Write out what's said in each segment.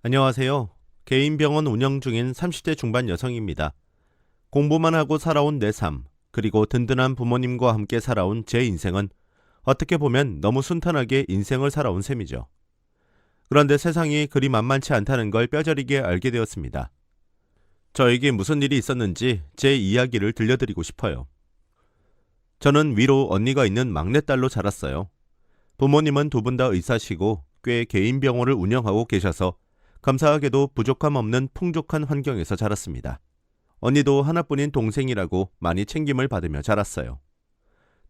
안녕하세요. 개인 병원 운영 중인 30대 중반 여성입니다. 공부만 하고 살아온 내 삶, 그리고 든든한 부모님과 함께 살아온 제 인생은 어떻게 보면 너무 순탄하게 인생을 살아온 셈이죠. 그런데 세상이 그리 만만치 않다는 걸 뼈저리게 알게 되었습니다. 저에게 무슨 일이 있었는지 제 이야기를 들려드리고 싶어요. 저는 위로 언니가 있는 막내딸로 자랐어요. 부모님은 두 분 다 의사시고 꽤 개인 병원을 운영하고 계셔서 감사하게도 부족함 없는 풍족한 환경에서 자랐습니다. 언니도 하나뿐인 동생이라고 많이 챙김을 받으며 자랐어요.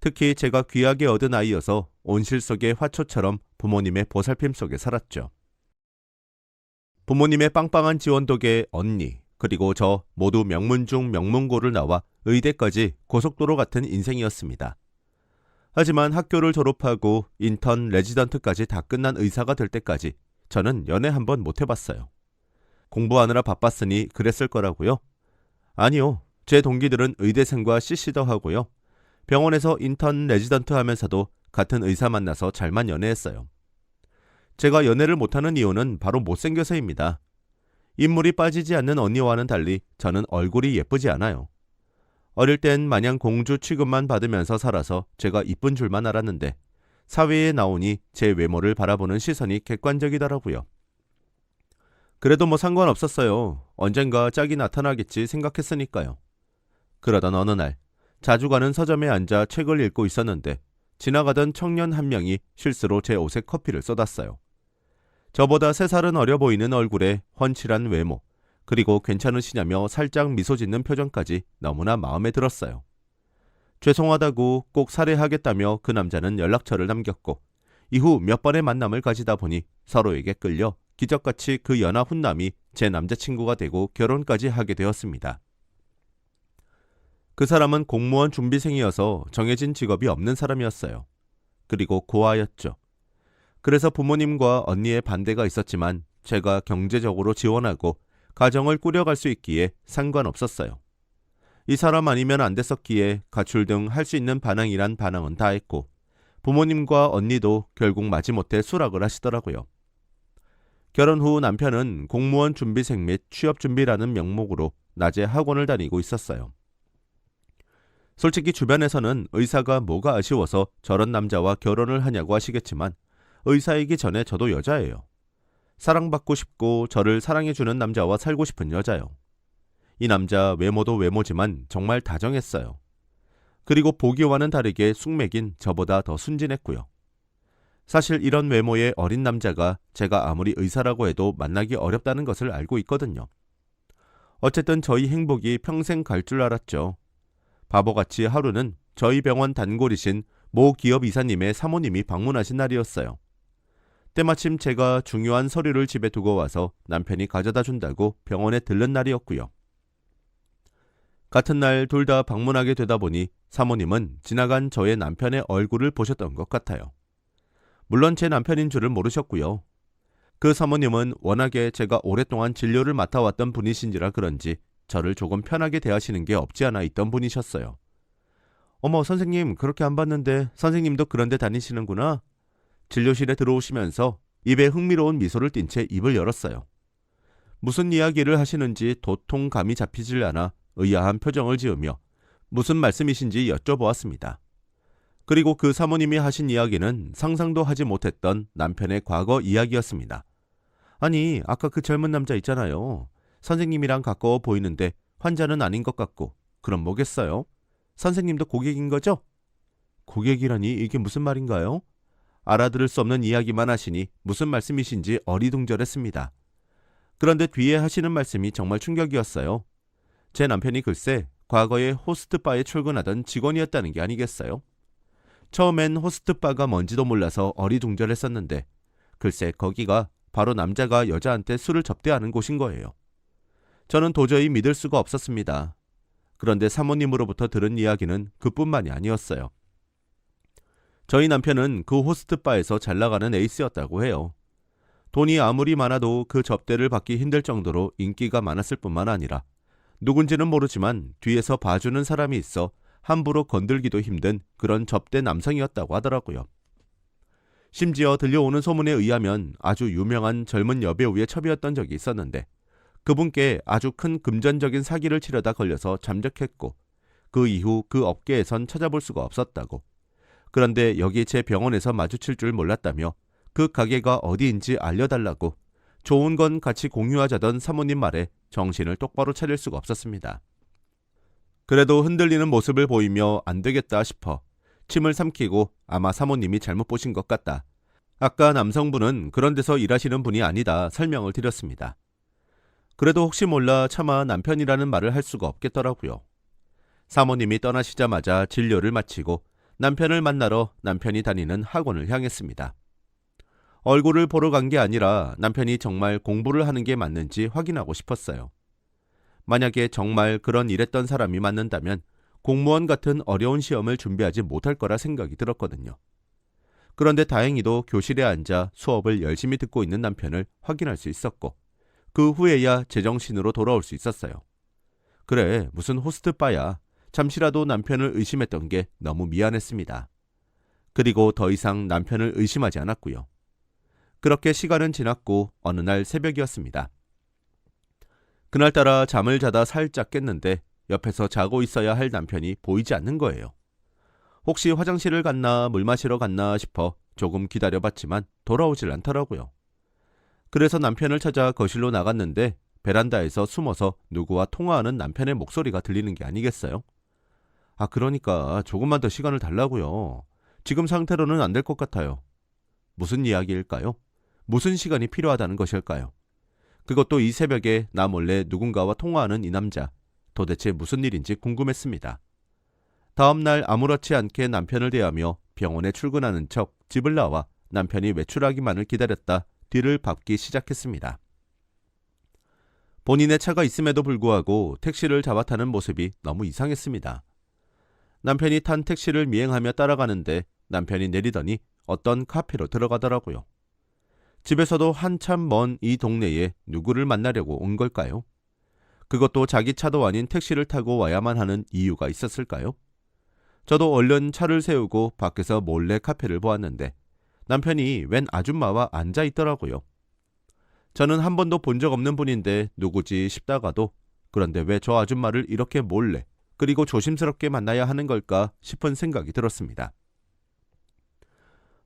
특히 제가 귀하게 얻은 아이여서 온실 속의 화초처럼 부모님의 보살핌 속에 살았죠. 부모님의 빵빵한 지원 덕에 언니, 그리고 저 모두 명문 중 명문고를 나와 의대까지 고속도로 같은 인생이었습니다. 하지만 학교를 졸업하고 인턴, 레지던트까지 다 끝난 의사가 될 때까지 저는 연애 한번 못 해봤어요. 공부하느라 바빴으니 그랬을 거라고요? 아니요. 제 동기들은 의대생과 CC도 하고요. 병원에서 인턴, 레지던트 하면서도 같은 의사 만나서 잘만 연애했어요. 제가 연애를 못하는 이유는 바로 못생겨서입니다. 인물이 빠지지 않는 언니와는 달리 저는 얼굴이 예쁘지 않아요. 어릴 땐 마냥 공주 취급만 받으면서 살아서 제가 이쁜 줄만 알았는데 사회에 나오니 제 외모를 바라보는 시선이 객관적이더라고요. 그래도 뭐 상관없었어요. 언젠가 짝이 나타나겠지 생각했으니까요. 그러던 어느 날 자주 가는 서점에 앉아 책을 읽고 있었는데 지나가던 청년 한 명이 실수로 제 옷에 커피를 쏟았어요. 저보다 3살은 어려 보이는 얼굴에 훤칠한 외모, 그리고 괜찮으시냐며 살짝 미소 짓는 표정까지 너무나 마음에 들었어요. 죄송하다고 꼭 살해하겠다며 그 남자는 연락처를 남겼고 이후 몇 번의 만남을 가지다 보니 서로에게 끌려 기적같이 그 연하 훈남이 제 남자친구가 되고 결혼까지 하게 되었습니다. 그 사람은 공무원 준비생이어서 정해진 직업이 없는 사람이었어요. 그리고 고아였죠. 그래서 부모님과 언니의 반대가 있었지만 제가 경제적으로 지원하고 가정을 꾸려갈 수 있기에 상관없었어요. 이 사람 아니면 안 됐었기에 가출 등 할 수 있는 반항이란 반항은 다 했고 부모님과 언니도 결국 마지못해 수락을 하시더라고요. 결혼 후 남편은 공무원 준비생 및 취업 준비라는 명목으로 낮에 학원을 다니고 있었어요. 솔직히 주변에서는 의사가 뭐가 아쉬워서 저런 남자와 결혼을 하냐고 하시겠지만 의사이기 전에 저도 여자예요. 사랑받고 싶고 저를 사랑해주는 남자와 살고 싶은 여자요. 이 남자 외모도 외모지만 정말 다정했어요. 그리고 보기와는 다르게 숙맥인 저보다 더 순진했고요. 사실 이런 외모의 어린 남자가 제가 아무리 의사라고 해도 만나기 어렵다는 것을 알고 있거든요. 어쨌든 저희 행복이 평생 갈 줄 알았죠. 바보같이 하루는 저희 병원 단골이신 모 기업 이사님의 사모님이 방문하신 날이었어요. 때마침 제가 중요한 서류를 집에 두고 와서 남편이 가져다 준다고 병원에 들른 날이었고요. 같은 날 둘 다 방문하게 되다 보니 사모님은 지나간 저의 남편의 얼굴을 보셨던 것 같아요. 물론 제 남편인 줄을 모르셨고요. 그 사모님은 워낙에 제가 오랫동안 진료를 맡아왔던 분이신지라 그런지 저를 조금 편하게 대하시는 게 없지 않아 있던 분이셨어요. 어머, 선생님 그렇게 안 봤는데 선생님도 그런데 다니시는구나. 진료실에 들어오시면서 입에 흥미로운 미소를 띤 채 입을 열었어요. 무슨 이야기를 하시는지 도통 감이 잡히질 않아 의아한 표정을 지으며 무슨 말씀이신지 여쭤보았습니다. 그리고 그 사모님이 하신 이야기는 상상도 하지 못했던 남편의 과거 이야기였습니다. 아니, 아까 그 젊은 남자 있잖아요. 선생님이랑 가까워 보이는데 환자는 아닌 것 같고 그럼 뭐겠어요? 선생님도 고객인 거죠? 고객이라니 이게 무슨 말인가요? 알아들을 수 없는 이야기만 하시니 무슨 말씀이신지 어리둥절했습니다. 그런데 뒤에 하시는 말씀이 정말 충격이었어요. 제 남편이 글쎄 과거에 호스트바에 출근하던 직원이었다는 게 아니겠어요? 처음엔 호스트바가 뭔지도 몰라서 어리둥절했었는데 글쎄 거기가 바로 남자가 여자한테 술을 접대하는 곳인 거예요. 저는 도저히 믿을 수가 없었습니다. 그런데 사모님으로부터 들은 이야기는 그뿐만이 아니었어요. 저희 남편은 그 호스트바에서 잘 나가는 에이스였다고 해요. 돈이 아무리 많아도 그 접대를 받기 힘들 정도로 인기가 많았을 뿐만 아니라 누군지는 모르지만 뒤에서 봐주는 사람이 있어 함부로 건들기도 힘든 그런 접대 남성이었다고 하더라고요. 심지어 들려오는 소문에 의하면 아주 유명한 젊은 여배우의 첩이었던 적이 있었는데 그분께 아주 큰 금전적인 사기를 치려다 걸려서 잠적했고 그 이후 그 업계에선 찾아볼 수가 없었다고. 그런데 여기 제 병원에서 마주칠 줄 몰랐다며 그 가게가 어디인지 알려달라고 좋은 건 같이 공유하자던 사모님 말에 정신을 똑바로 차릴 수가 없었습니다. 그래도 흔들리는 모습을 보이며 안 되겠다 싶어 침을 삼키고 아마 사모님이 잘못 보신 것 같다. 아까 남성분은 그런 데서 일하시는 분이 아니다 설명을 드렸습니다. 그래도 혹시 몰라 차마 남편이라는 말을 할 수가 없겠더라고요. 사모님이 떠나시자마자 진료를 마치고 남편을 만나러 남편이 다니는 학원을 향했습니다. 얼굴을 보러 간 게 아니라 남편이 정말 공부를 하는 게 맞는지 확인하고 싶었어요. 만약에 정말 그런 일했던 사람이 맞는다면 공무원 같은 어려운 시험을 준비하지 못할 거라 생각이 들었거든요. 그런데 다행히도 교실에 앉아 수업을 열심히 듣고 있는 남편을 확인할 수 있었고 그 후에야 제정신으로 돌아올 수 있었어요. 그래, 무슨 호스트바야. 잠시라도 남편을 의심했던 게 너무 미안했습니다. 그리고 더 이상 남편을 의심하지 않았고요. 그렇게 시간은 지났고 어느 날 새벽이었습니다. 그날따라 잠을 자다 살짝 깼는데 옆에서 자고 있어야 할 남편이 보이지 않는 거예요. 혹시 화장실을 갔나 물 마시러 갔나 싶어 조금 기다려봤지만 돌아오질 않더라고요. 그래서 남편을 찾아 거실로 나갔는데 베란다에서 숨어서 누구와 통화하는 남편의 목소리가 들리는 게 아니겠어요? 아, 그러니까 조금만 더 시간을 달라고요. 지금 상태로는 안 될 것 같아요. 무슨 이야기일까요? 무슨 시간이 필요하다는 것일까요? 그것도 이 새벽에 나 몰래 누군가와 통화하는 이 남자. 도대체 무슨 일인지 궁금했습니다. 다음날 아무렇지 않게 남편을 대하며 병원에 출근하는 척 집을 나와 남편이 외출하기만을 기다렸다 뒤를 밟기 시작했습니다. 본인의 차가 있음에도 불구하고 택시를 잡아 타는 모습이 너무 이상했습니다. 남편이 탄 택시를 미행하며 따라가는데 남편이 내리더니 어떤 카페로 들어가더라고요. 집에서도 한참 먼 이 동네에 누구를 만나려고 온 걸까요? 그것도 자기 차도 아닌 택시를 타고 와야만 하는 이유가 있었을까요? 저도 얼른 차를 세우고 밖에서 몰래 카페를 보았는데 남편이 웬 아줌마와 앉아 있더라고요. 저는 한 번도 본 적 없는 분인데 누구지 싶다가도 그런데 왜 저 아줌마를 이렇게 몰래 그리고 조심스럽게 만나야 하는 걸까 싶은 생각이 들었습니다.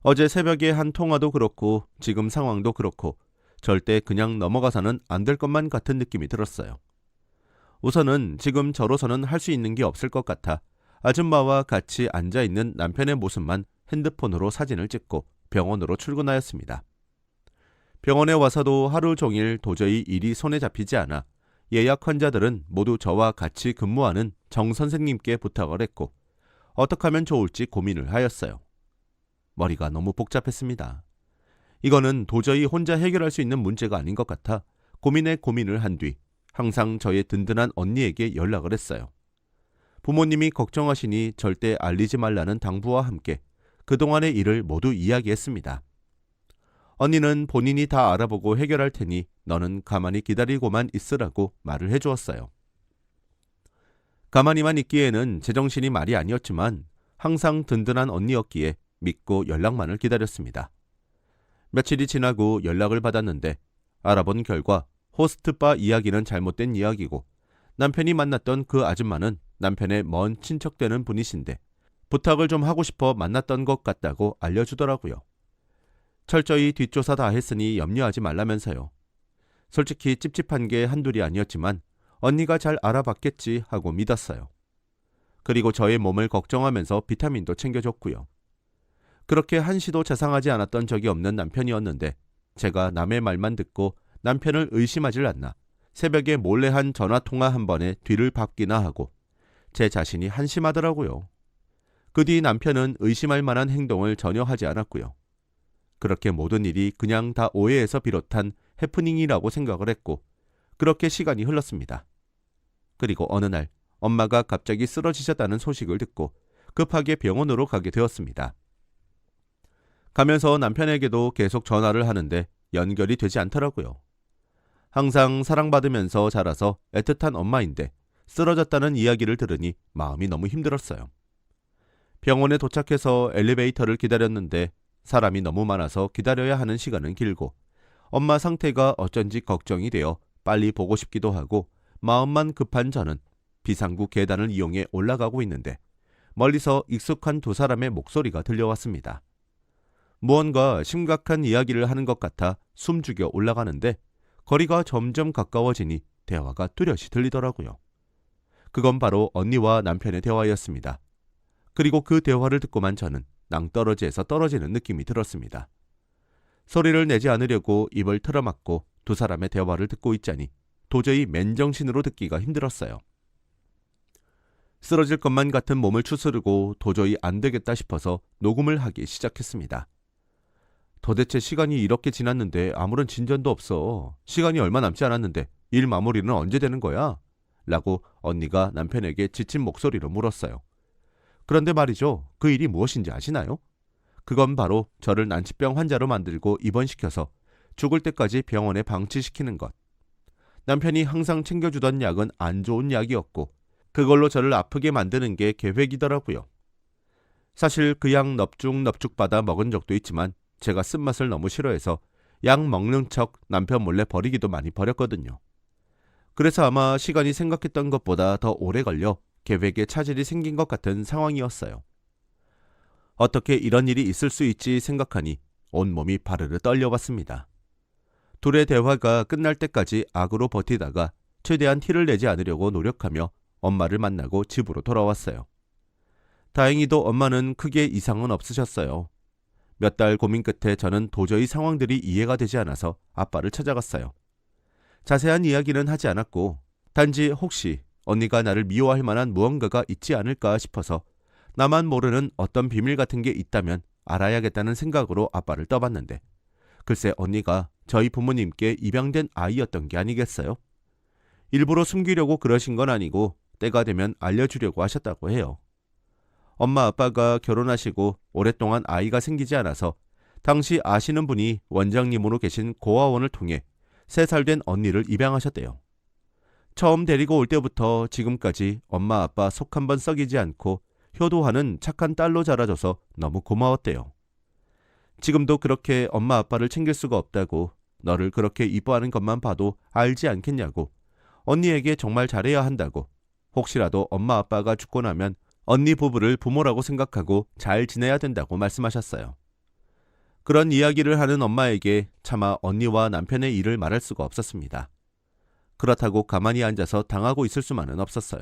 어제 새벽에 한 통화도 그렇고 지금 상황도 그렇고 절대 그냥 넘어가서는 안 될 것만 같은 느낌이 들었어요. 우선은 지금 저로서는 할 수 있는 게 없을 것 같아 아줌마와 같이 앉아있는 남편의 모습만 핸드폰으로 사진을 찍고 병원으로 출근하였습니다. 병원에 와서도 하루 종일 도저히 일이 손에 잡히지 않아 예약 환자들은 모두 저와 같이 근무하는 정 선생님께 부탁을 했고 어떻게 하면 좋을지 고민을 하였어요. 머리가 너무 복잡했습니다. 이거는 도저히 혼자 해결할 수 있는 문제가 아닌 것 같아 고민에 고민을 한 뒤 항상 저의 든든한 언니에게 연락을 했어요. 부모님이 걱정하시니 절대 알리지 말라는 당부와 함께 그동안의 일을 모두 이야기했습니다. 언니는 본인이 다 알아보고 해결할 테니 너는 가만히 기다리고만 있으라고 말을 해주었어요. 가만히만 있기에는 제정신이 말이 아니었지만 항상 든든한 언니였기에 믿고 연락만을 기다렸습니다. 며칠이 지나고 연락을 받았는데 알아본 결과 호스트바 이야기는 잘못된 이야기고 남편이 만났던 그 아줌마는 남편의 먼 친척되는 분이신데 부탁을 좀 하고 싶어 만났던 것 같다고 알려주더라고요. 철저히 뒷조사 다 했으니 염려하지 말라면서요. 솔직히 찝찝한 게 한둘이 아니었지만 언니가 잘 알아봤겠지 하고 믿었어요. 그리고 저의 몸을 걱정하면서 비타민도 챙겨줬고요. 그렇게 한시도 자상하지 않았던 적이 없는 남편이었는데 제가 남의 말만 듣고 남편을 의심하질 않나 새벽에 몰래 한 전화통화 한 번에 뒤를 밟기나 하고 제 자신이 한심하더라고요. 그 뒤 남편은 의심할 만한 행동을 전혀 하지 않았고요. 그렇게 모든 일이 그냥 다 오해에서 비롯한 해프닝이라고 생각을 했고 그렇게 시간이 흘렀습니다. 그리고 어느 날 엄마가 갑자기 쓰러지셨다는 소식을 듣고 급하게 병원으로 가게 되었습니다. 가면서 남편에게도 계속 전화를 하는데 연결이 되지 않더라고요. 항상 사랑받으면서 자라서 애틋한 엄마인데 쓰러졌다는 이야기를 들으니 마음이 너무 힘들었어요. 병원에 도착해서 엘리베이터를 기다렸는데 사람이 너무 많아서 기다려야 하는 시간은 길고 엄마 상태가 어쩐지 걱정이 되어 빨리 보고 싶기도 하고 마음만 급한 저는 비상구 계단을 이용해 올라가고 있는데 멀리서 익숙한 두 사람의 목소리가 들려왔습니다. 무언가 심각한 이야기를 하는 것 같아 숨죽여 올라가는데 거리가 점점 가까워지니 대화가 뚜렷이 들리더라고요. 그건 바로 언니와 남편의 대화였습니다. 그리고 그 대화를 듣고만 저는 낭떠러지에서 떨어지는 느낌이 들었습니다. 소리를 내지 않으려고 입을 틀어막고 두 사람의 대화를 듣고 있자니 도저히 맨정신으로 듣기가 힘들었어요. 쓰러질 것만 같은 몸을 추스르고 도저히 안 되겠다 싶어서 녹음을 하기 시작했습니다. 도대체 시간이 이렇게 지났는데 아무런 진전도 없어. 시간이 얼마 남지 않았는데 일 마무리는 언제 되는 거야? 라고 언니가 남편에게 지친 목소리로 물었어요. 그런데 말이죠. 그 일이 무엇인지 아시나요? 그건 바로 저를 난치병 환자로 만들고 입원시켜서 죽을 때까지 병원에 방치시키는 것. 남편이 항상 챙겨주던 약은 안 좋은 약이었고 그걸로 저를 아프게 만드는 게 계획이더라고요. 사실 그 약 넙죽넙죽 받아 먹은 적도 있지만 제가 쓴맛을 너무 싫어해서 약 먹는 척 남편 몰래 버리기도 많이 버렸거든요. 그래서 아마 시간이 생각했던 것보다 더 오래 걸려 계획에 차질이 생긴 것 같은 상황이었어요. 어떻게 이런 일이 있을 수 있지 생각하니 온몸이 바르르 떨려왔습니다. 둘의 대화가 끝날 때까지 악으로 버티다가 최대한 티를 내지 않으려고 노력하며 엄마를 만나고 집으로 돌아왔어요. 다행히도 엄마는 크게 이상은 없으셨어요. 몇 달 고민 끝에 저는 도저히 상황들이 이해가 되지 않아서 아빠를 찾아갔어요. 자세한 이야기는 하지 않았고 단지 혹시 언니가 나를 미워할 만한 무언가가 있지 않을까 싶어서 나만 모르는 어떤 비밀 같은 게 있다면 알아야겠다는 생각으로 아빠를 떠봤는데 글쎄 언니가 저희 부모님께 입양된 아이였던 게 아니겠어요? 일부러 숨기려고 그러신 건 아니고 때가 되면 알려주려고 하셨다고 해요. 엄마 아빠가 결혼하시고 오랫동안 아이가 생기지 않아서 당시 아시는 분이 원장님으로 계신 고아원을 통해 3살 된 언니를 입양하셨대요. 처음 데리고 올 때부터 지금까지 엄마 아빠 속 한번 썩이지 않고 효도하는 착한 딸로 자라줘서 너무 고마웠대요. 지금도 그렇게 엄마 아빠를 챙길 수가 없다고 너를 그렇게 이뻐하는 것만 봐도 알지 않겠냐고 언니에게 정말 잘해야 한다고 혹시라도 엄마 아빠가 죽고 나면 언니 부부를 부모라고 생각하고 잘 지내야 된다고 말씀하셨어요. 그런 이야기를 하는 엄마에게 차마 언니와 남편의 일을 말할 수가 없었습니다. 그렇다고 가만히 앉아서 당하고 있을 수만은 없었어요.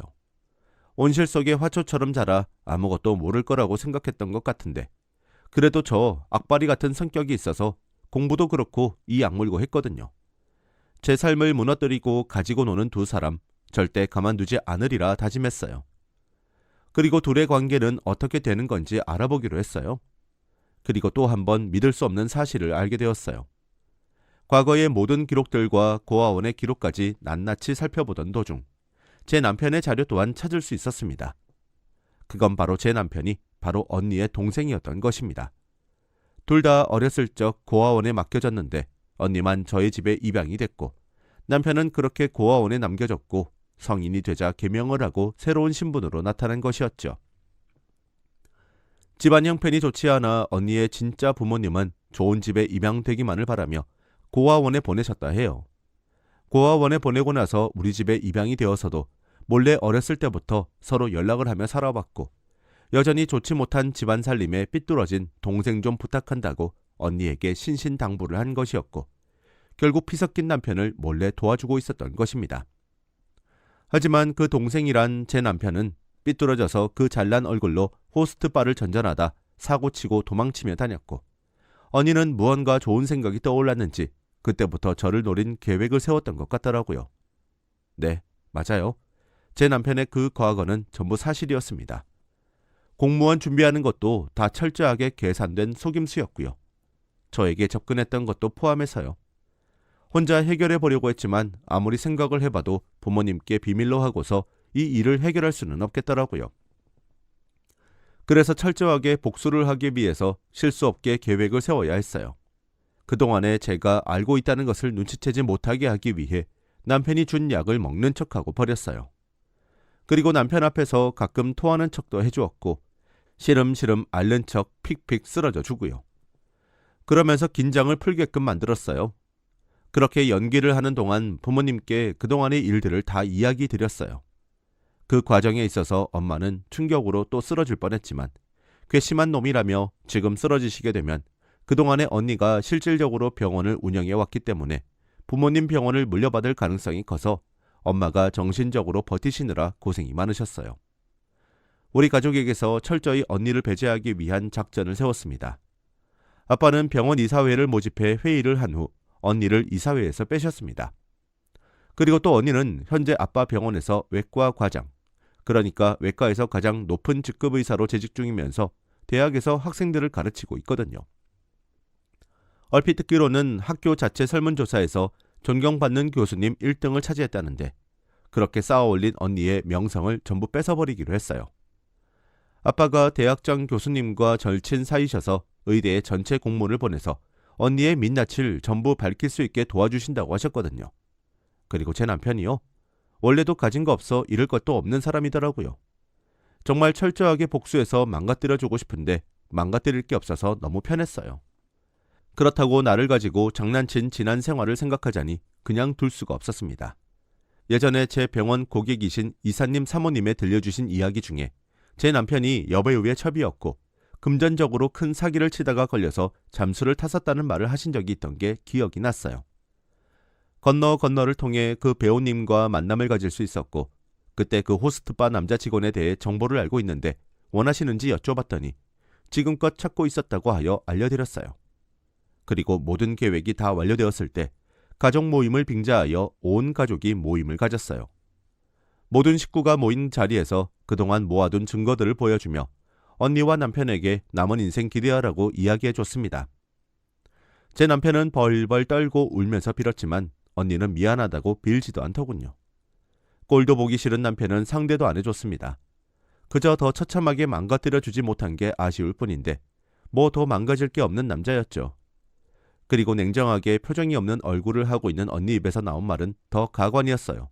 온실 속의 화초처럼 자라 아무것도 모를 거라고 생각했던 것 같은데 그래도 저 악바리 같은 성격이 있어서 공부도 그렇고 이 악물고 했거든요. 제 삶을 무너뜨리고 가지고 노는 두 사람 절대 가만두지 않으리라 다짐했어요. 그리고 둘의 관계는 어떻게 되는 건지 알아보기로 했어요. 그리고 또 한 번 믿을 수 없는 사실을 알게 되었어요. 과거의 모든 기록들과 고아원의 기록까지 낱낱이 살펴보던 도중 제 남편의 자료 또한 찾을 수 있었습니다. 그건 바로 제 남편이 바로 언니의 동생이었던 것입니다. 둘 다 어렸을 적 고아원에 맡겨졌는데 언니만 저희 집에 입양이 됐고 남편은 그렇게 고아원에 남겨졌고 성인이 되자 개명을 하고 새로운 신분으로 나타난 것이었죠. 집안 형편이 좋지 않아 언니의 진짜 부모님은 좋은 집에 입양되기만을 바라며 고아원에 보내셨다 해요. 고아원에 보내고 나서 우리 집에 입양이 되어서도 몰래 어렸을 때부터 서로 연락을 하며 살아왔고 여전히 좋지 못한 집안 살림에 삐뚤어진 동생 좀 부탁한다고 언니에게 신신당부를 한 것이었고 결국 피 섞인 남편을 몰래 도와주고 있었던 것입니다. 하지만 그 동생이란 제 남편은 삐뚤어져서 그 잘난 얼굴로 호스트바를 전전하다 사고치고 도망치며 다녔고 언니는 무언가 좋은 생각이 떠올랐는지 그때부터 저를 노린 계획을 세웠던 것 같더라고요. 네, 맞아요. 제 남편의 그 과거는 전부 사실이었습니다. 공무원 준비하는 것도 다 철저하게 계산된 속임수였고요. 저에게 접근했던 것도 포함해서요. 혼자 해결해 보려고 했지만 아무리 생각을 해봐도 부모님께 비밀로 하고서 이 일을 해결할 수는 없겠더라고요. 그래서 철저하게 복수를 하기 위해서 실수 없게 계획을 세워야 했어요. 그동안에 제가 알고 있다는 것을 눈치채지 못하게 하기 위해 남편이 준 약을 먹는 척하고 버렸어요. 그리고 남편 앞에서 가끔 토하는 척도 해주었고 시름시름 앓는 척 픽픽 쓰러져 주고요. 그러면서 긴장을 풀게끔 만들었어요. 그렇게 연기를 하는 동안 부모님께 그동안의 일들을 다 이야기 드렸어요. 그 과정에 있어서 엄마는 충격으로 또 쓰러질 뻔했지만 괘씸한 놈이라며 지금 쓰러지시게 되면 그동안의 언니가 실질적으로 병원을 운영해 왔기 때문에 부모님 병원을 물려받을 가능성이 커서 엄마가 정신적으로 버티시느라 고생이 많으셨어요. 우리 가족에게서 철저히 언니를 배제하기 위한 작전을 세웠습니다. 아빠는 병원 이사회를 모집해 회의를 한 후 언니를 이사회에서 빼셨습니다. 그리고 또 언니는 현재 아빠 병원에서 외과 과장, 그러니까 외과에서 가장 높은 직급 의사로 재직 중이면서 대학에서 학생들을 가르치고 있거든요. 얼핏 듣기로는 학교 자체 설문조사에서 존경받는 교수님 1등을 차지했다는데 그렇게 쌓아올린 언니의 명성을 전부 뺏어버리기로 했어요. 아빠가 대학장 교수님과 절친 사이셔서 의대에 전체 공문을 보내서 언니의 민낯을 전부 밝힐 수 있게 도와주신다고 하셨거든요. 그리고 제 남편이요. 원래도 가진 거 없어 잃을 것도 없는 사람이더라고요. 정말 철저하게 복수해서 망가뜨려주고 싶은데 망가뜨릴 게 없어서 너무 편했어요. 그렇다고 나를 가지고 장난친 지난 생활을 생각하자니 그냥 둘 수가 없었습니다. 예전에 제 병원 고객이신 이사님 사모님에 들려주신 이야기 중에 제 남편이 여배우의 첩이었고 금전적으로 큰 사기를 치다가 걸려서 잠수를 탔었다는 말을 하신 적이 있던 게 기억이 났어요. 건너를 통해 그 배우님과 만남을 가질 수 있었고 그때 그 호스트바 남자 직원에 대해 정보를 알고 있는데 원하시는지 여쭤봤더니 지금껏 찾고 있었다고 하여 알려드렸어요. 그리고 모든 계획이 다 완료되었을 때 가족 모임을 빙자하여 온 가족이 모임을 가졌어요. 모든 식구가 모인 자리에서 그동안 모아둔 증거들을 보여주며 언니와 남편에게 남은 인생 기대하라고 이야기해줬습니다. 제 남편은 벌벌 떨고 울면서 빌었지만 언니는 미안하다고 빌지도 않더군요. 꼴도 보기 싫은 남편은 상대도 안 해줬습니다. 그저 더 처참하게 망가뜨려주지 못한 게 아쉬울 뿐인데 뭐 더 망가질 게 없는 남자였죠. 그리고 냉정하게 표정이 없는 얼굴을 하고 있는 언니 입에서 나온 말은 더 가관이었어요.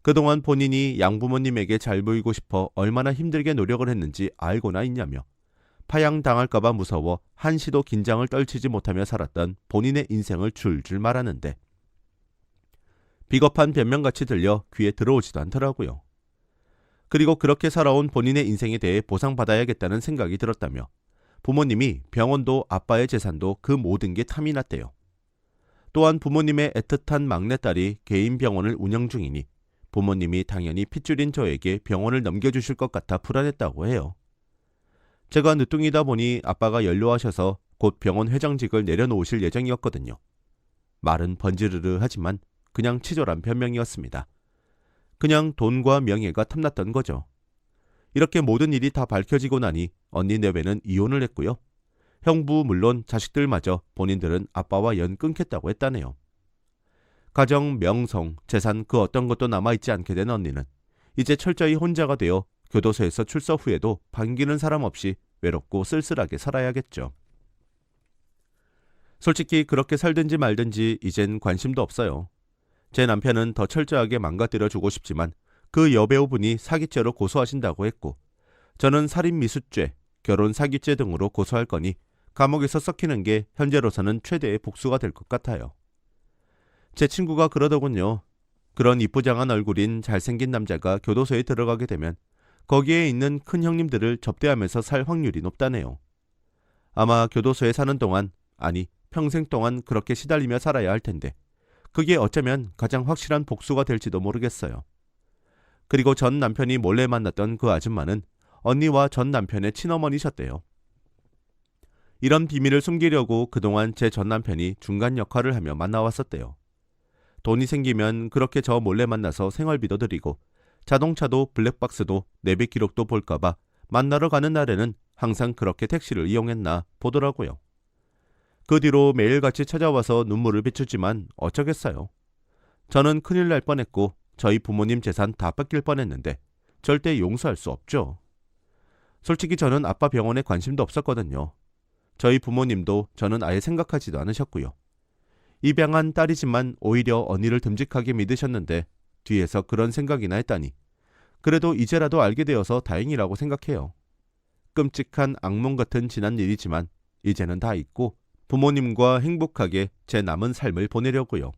그동안 본인이 양부모님에게 잘 보이고 싶어 얼마나 힘들게 노력을 했는지 알고나 있냐며 파양당할까봐 무서워 한시도 긴장을 떨치지 못하며 살았던 본인의 인생을 줄줄 말하는데 비겁한 변명같이 들려 귀에 들어오지도 않더라고요. 그리고 그렇게 살아온 본인의 인생에 대해 보상받아야겠다는 생각이 들었다며 부모님이 병원도 아빠의 재산도 그 모든 게 탐이 났대요. 또한 부모님의 애틋한 막내딸이 개인 병원을 운영 중이니 부모님이 당연히 핏줄인 저에게 병원을 넘겨주실 것 같아 불안했다고 해요. 제가 늦둥이다 보니 아빠가 연로하셔서 곧 병원 회장직을 내려놓으실 예정이었거든요. 말은 번지르르 하지만 그냥 치졸한 변명이었습니다. 그냥 돈과 명예가 탐났던 거죠. 이렇게 모든 일이 다 밝혀지고 나니 언니 내외는 이혼을 했고요. 형부 물론 자식들마저 본인들은 아빠와 연 끊겠다고 했다네요. 가정, 명성, 재산 그 어떤 것도 남아있지 않게 된 언니는 이제 철저히 혼자가 되어 교도소에서 출소 후에도 반기는 사람 없이 외롭고 쓸쓸하게 살아야겠죠. 솔직히 그렇게 살든지 말든지 이젠 관심도 없어요. 제 남편은 더 철저하게 망가뜨려주고 싶지만 그 여배우분이 사기죄로 고소하신다고 했고 저는 살인미수죄, 결혼사기죄 등으로 고소할 거니 감옥에서 썩히는 게 현재로서는 최대의 복수가 될 것 같아요. 제 친구가 그러더군요. 그런 이쁘장한 얼굴인 잘생긴 남자가 교도소에 들어가게 되면 거기에 있는 큰 형님들을 접대하면서 살 확률이 높다네요. 아마 교도소에 사는 동안, 아니 평생 동안 그렇게 시달리며 살아야 할 텐데 그게 어쩌면 가장 확실한 복수가 될지도 모르겠어요. 그리고 전 남편이 몰래 만났던 그 아줌마는 언니와 전 남편의 친어머니셨대요. 이런 비밀을 숨기려고 그동안 제 전 남편이 중간 역할을 하며 만나왔었대요. 돈이 생기면 그렇게 저 몰래 만나서 생활비도 드리고 자동차도 블랙박스도 내비 기록도 볼까봐 만나러 가는 날에는 항상 그렇게 택시를 이용했나 보더라고요. 그 뒤로 매일같이 찾아와서 눈물을 비추지만 어쩌겠어요. 저는 큰일 날 뻔했고 저희 부모님 재산 다 뺏길 뻔했는데 절대 용서할 수 없죠. 솔직히 저는 아빠 병원에 관심도 없었거든요. 저희 부모님도 저는 아예 생각하지도 않으셨고요. 입양한 딸이지만 오히려 언니를 듬직하게 믿으셨는데 뒤에서 그런 생각이나 했다니 그래도 이제라도 알게 되어서 다행이라고 생각해요. 끔찍한 악몽 같은 지난 일이지만 이제는 다 잊고 부모님과 행복하게 제 남은 삶을 보내려고요.